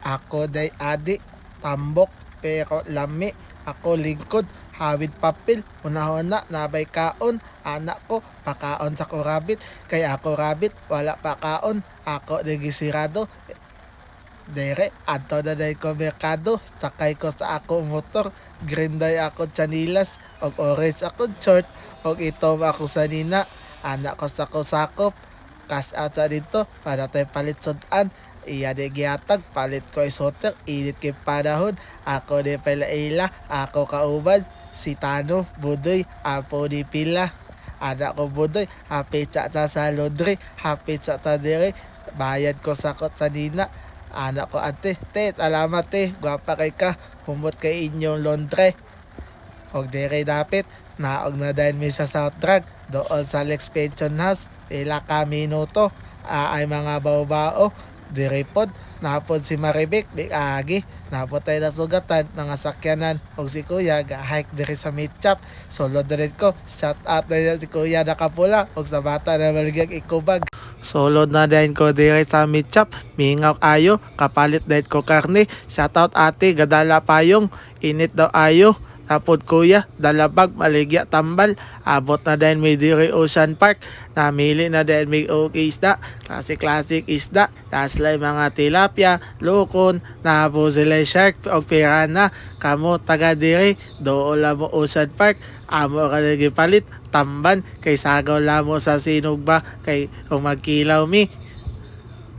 Ako day adik, tambok, pero lami. Ako lingkod, hawid papel, una-una nabay kaon. Anak ko, pakaon sa ko rabbit. Kaya ako rabbit, wala pakaon. Ako negisirado. Dere, adto na day ko merkado. Sakay ko sa ako motor. Green day ako chanilas. Og orange ako short. Og itom ako sa nina. Anak ko sa kusakop. Cash out sa dito para tayo palit sudan. Iya di gihatag palit ko isoter init kay panahon. Ako di pala ila, ako kauban si Tano Budoy, apo di pila. Anak ko Budoy, hapit sa sa laundry, hapit sa dire. Bayad ko sakot sa nina. Anak ko ate, te, alamat te, gwapa kay ka, humot kay inyong laundry. Og dire dapit, naog na dahil mi sa South Drag, doon sa Lex Pension House, pila ka minuto, ay mga bao-bao, dire pod, napod si Maribek, big agi, napod tayo na sugatan, mga sakyanan, og si Kuya, ga-hike dire sa Mitchap, solo dire ko, shout out na yan si Kuya nakapula, og sa bata na maligag ikubag. Solo na din ko dire sa Mitchap, mingaw ayo, kapalit din ko karne, shout out ate, gadala payong, init daw ayo, tapod kuya, dalabag, maligya, tambal. Abot na din may diri Ocean Park. Namili na din may isda. Classic isda. Taslay mga tilapia, lukon, nabo sila shark o piranha. Kamo taga diri, doon lang mo Ocean Park. Amo ka lagi palit, tamban. Kay sagaw lang mo sa sinugba. Kay kung magkilaw mi.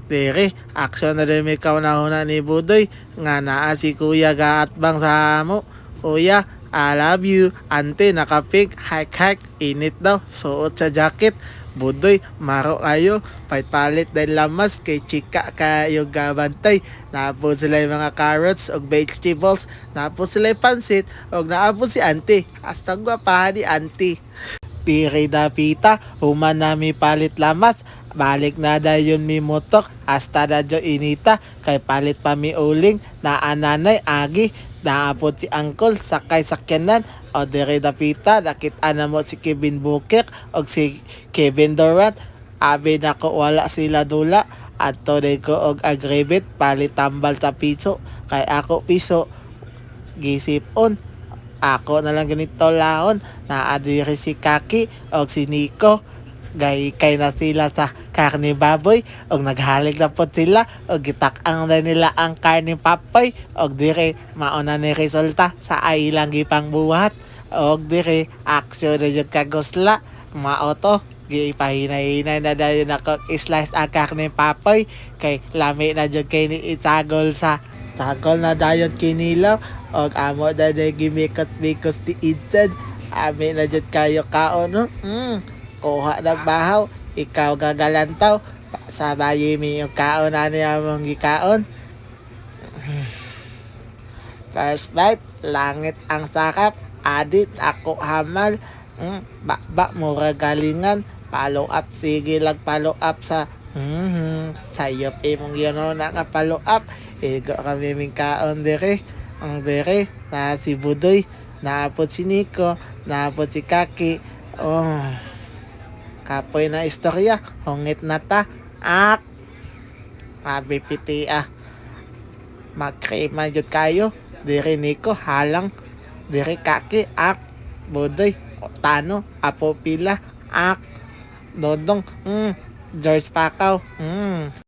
Dere, action na din may kaunahuna ni Budoy. Nga naa si kuya gaatbang sa amo. Kuya, I love you. Ante, nakapink, hike, init daw. Suot sa jacket. Budoy, maro kayo. Palit dahil lamas kay chika kayo gabantay. Naapos sila yung mga carrots o vegetables. Naapos sila yung pansit. O naapos si ante. Hasta gwapahan ni ante. Tiri dapita, human nami palit lamas. Balik na da yun mi motor. Hasta na jo inita. Kay palit pa mi uling. Naananay agi. Naapot si Uncle sakay sakyanan o dire dapita nakita na mo si Kevin Booker o si Kevin Durant. Abi na ko wala sila dula at tunay ko og agribit palit tambal sa piso kay ako piso gisipon. Ako na lang ganito laon na adiri si Kaki o si Nico. Kay na sila sa karne baboy og naghalig na po sila og gitak-ang na nila ang karne papoy og dire mauna ni resulta sa ilang gipang buhat og dire aksyon na yung kagusla maoto gipahinay-hinay na dayon ako slice ang karne papoy kay lami na yung kay ni itagol sa tagol na dayon kinilaw og amo na gimikot-mikot ti Idsen ami na dyan kayo kaon no? Kuha nagbahaw, ikaw gagalantaw, sabayi mi yung kaon na niya mong gikaon. First bite, langit ang sakap, adit ako hamal, mura galingan, follow up, sige lang follow up sa sayop imong yun o nakapollow up, igo kami ming kaon dire, ang dire, na si Budoy, naapot si Nico, naapot si Kaki, kapoy na istorya, hungit na ta, mabipiti magkrema jud kayo, diri Nico, halang, diri Kaki, Budoy, Tano, Apo Pila, Dodong, George Pakaw,